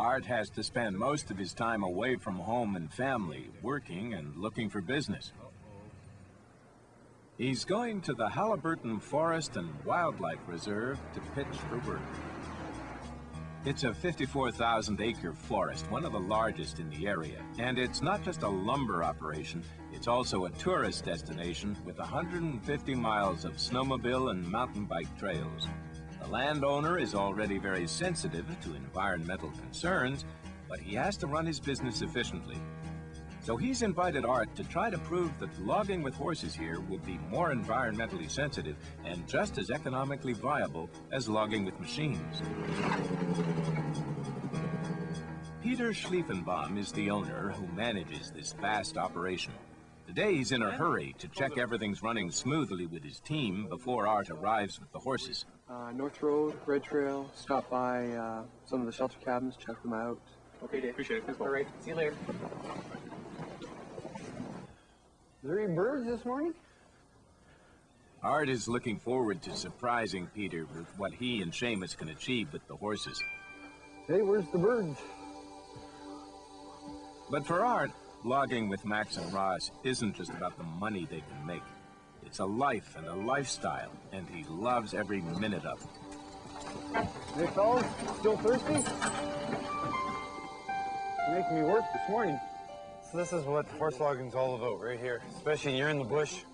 Art has to spend most of his time away from home and family, working and looking for business. He's going to the Halliburton Forest and Wildlife Reserve to pitch for work. It's a 54,000-acre forest, one of the largest in the area. And it's not just a lumber operation, it's also a tourist destination with 150 miles of snowmobile and mountain bike trails. The landowner is already very sensitive to environmental concerns, but he has to run his business efficiently. So he's invited Art to try to prove that logging with horses here would be more environmentally sensitive and just as economically viable as logging with machines. Peter Schlieffenbaum is the owner who manages this vast operation. Today he's in a hurry to check everything's running smoothly with his team before Art arrives with the horses. North Road, Red Trail, stop by some of the shelter cabins, check them out. Okay, Dave. Appreciate it. All right, see you later. Are there any birds this morning? Art is looking forward to surprising Peter with what he and Seamus can achieve with the horses. Hey, where's the birds? But for Art, logging with Max and Ross isn't just about the money they can make. It's a life and a lifestyle, and he loves every minute of it. Hey, fellas, still thirsty? You're making me work this morning. So this is what horse logging's all about right here, especially when you're in the bush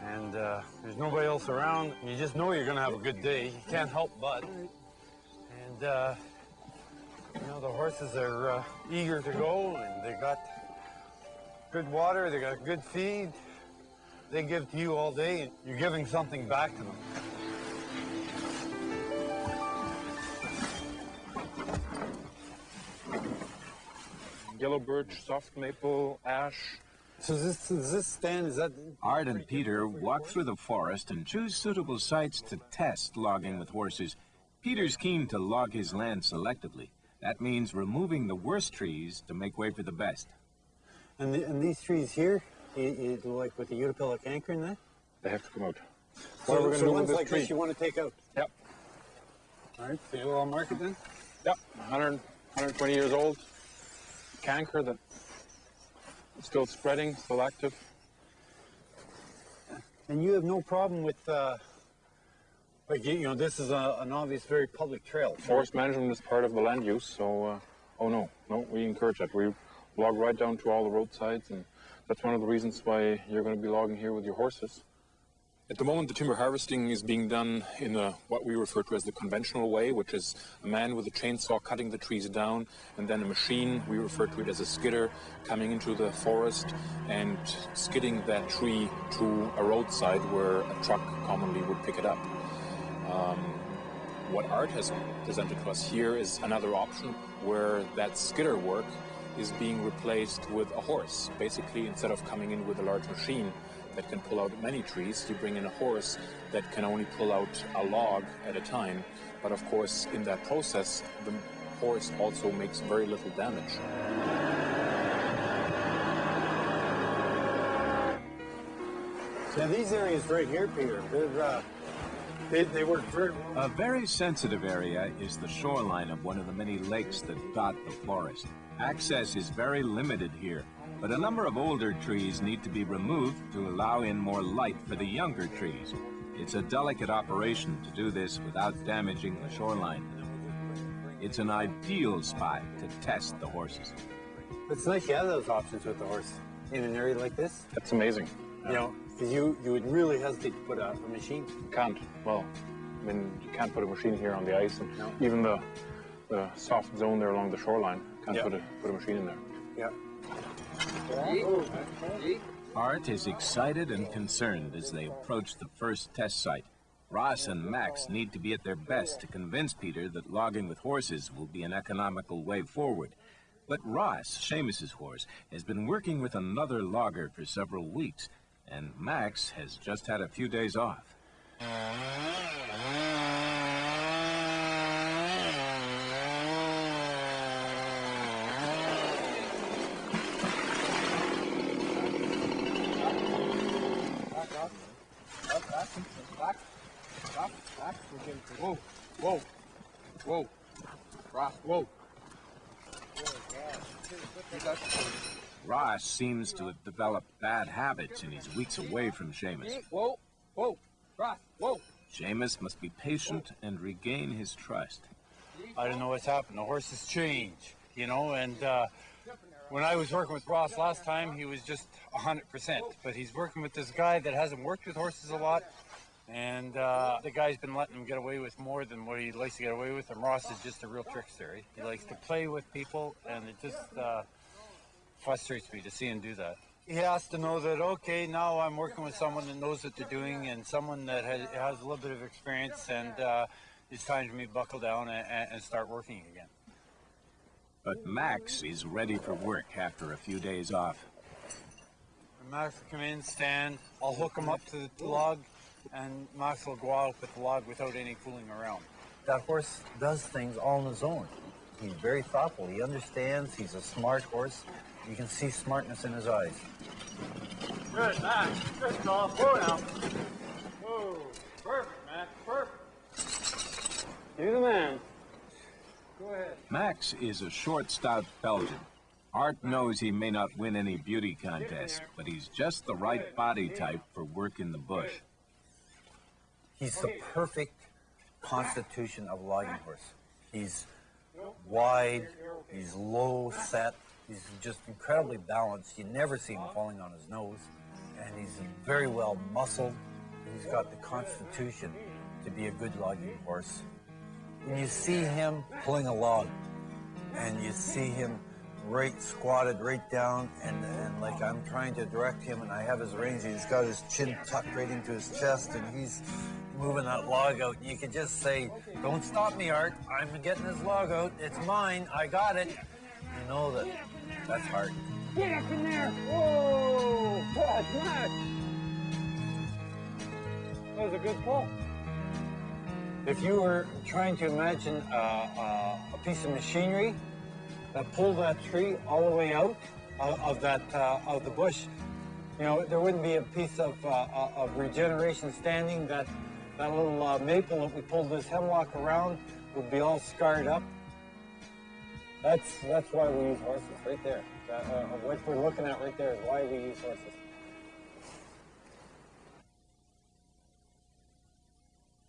and there's nobody else around. You just know you're gonna have a good day. You can't help but. And you know, the horses are eager to go, and they got good water, they got good feed. They give to you all day, and you're giving something back to them. Yellow birch, soft maple, ash. So this stand, is that... Art and Peter walk through the forest and choose suitable sites to test logging with horses. Peter's keen to log his land selectively. That means removing the worst trees to make way for the best. And these trees here, you like with the Utapillic anchor in that? They have to come out. What are we going to do with this like tree? This you want to take out? Yep. All right, so you'll mark it then? Yep. 120 years old. Canker that is still spreading, still active. And you have no problem with, like, you know, this is an obvious, very public trail. Forest management is part of the land use, so, oh no, we encourage that. We log right down to all the roadsides, and that's one of the reasons why you're going to be logging here with your horses. At the moment, the timber harvesting is being done in what we refer to as the conventional way, which is a man with a chainsaw cutting the trees down, and then a machine, we refer to it as a skidder, coming into the forest and skidding that tree to a roadside where a truck commonly would pick it up. What Art has presented to us here is another option where that skidder work is being replaced with a horse. Basically, instead of coming in with a large machine that can pull out many trees, you bring in a horse that can only pull out a log at a time. But of course, in that process, the horse also makes very little damage. Now these areas right here, Peter, they work very well. A very sensitive area is the shoreline of one of the many lakes that dot the forest. Access is very limited here, but a number of older trees need to be removed to allow in more light for the younger trees. It's a delicate operation to do this without damaging the shoreline. It's an ideal spot to test the horses. It's nice you have those options with the horse in an area like this. That's amazing. You know, because you would really hesitate to put a machine. You can't. Well, I mean, you can't put a machine here on the ice, and no. Even the soft zone there along the shoreline, can't Yeah. put a machine in there. Yeah. Art is excited and concerned as they approach the first test site. Ross and Max need to be at their best to convince Peter that logging with horses will be an economical way forward. But Ross, Seamus's horse, has been working with another logger for several weeks, and Max has just had a few days off. Whoa, whoa, whoa, Ross, whoa. Ross seems to have developed bad habits in his weeks away from Seamus. Whoa, whoa, Ross, whoa. Seamus must be patient and regain his trust. I don't know what's happened. The horses change, you know, and when I was working with Ross last time, he was just 100%. But he's working with this guy that hasn't worked with horses a lot, and the guy's been letting him get away with more than what he likes to get away with, and Ross is just a real trickster. He likes to play with people, and it just frustrates me to see him do that. He has to know that, okay, now I'm working with someone that knows what they're doing and someone that has a little bit of experience, and it's time for me to buckle down and start working again. But Max is ready for work after a few days off. When Max will come in, stand, I'll hook him up to the log, and Max will go out with the log without any fooling around. That horse does things all on his own. He's very thoughtful. He understands. He's a smart horse. You can see smartness in his eyes. Good, Max. Good call. Whoa now. Whoa. Perfect, Max. Perfect. You're the man. Go ahead. Max is a short, stout Belgian. Art knows he may not win any beauty contests, but he's just the right body type for work in the bush. He's the perfect constitution of a logging horse. He's wide, he's low set, he's just incredibly balanced. You never see him falling on his nose. And he's very well muscled. He's got the constitution to be a good logging horse. When you see him pulling a log, and you see him right squatted right down, and like I'm trying to direct him, and I have his reins, he's got his chin tucked right into his chest, and he's moving that log out. You could just say, "Don't stop me, Art. I'm getting this log out. It's mine. I got it." You know that's hard. Get up in there. Whoa, that's Max. That was a good pull. If you were trying to imagine a piece of machinery that pulled that tree all the way out of the bush, you know, there wouldn't be a piece of regeneration standing. That little maple that we pulled this hemlock around would be all scarred up. That's why we use horses right there. What we're looking at right there is why we use horses.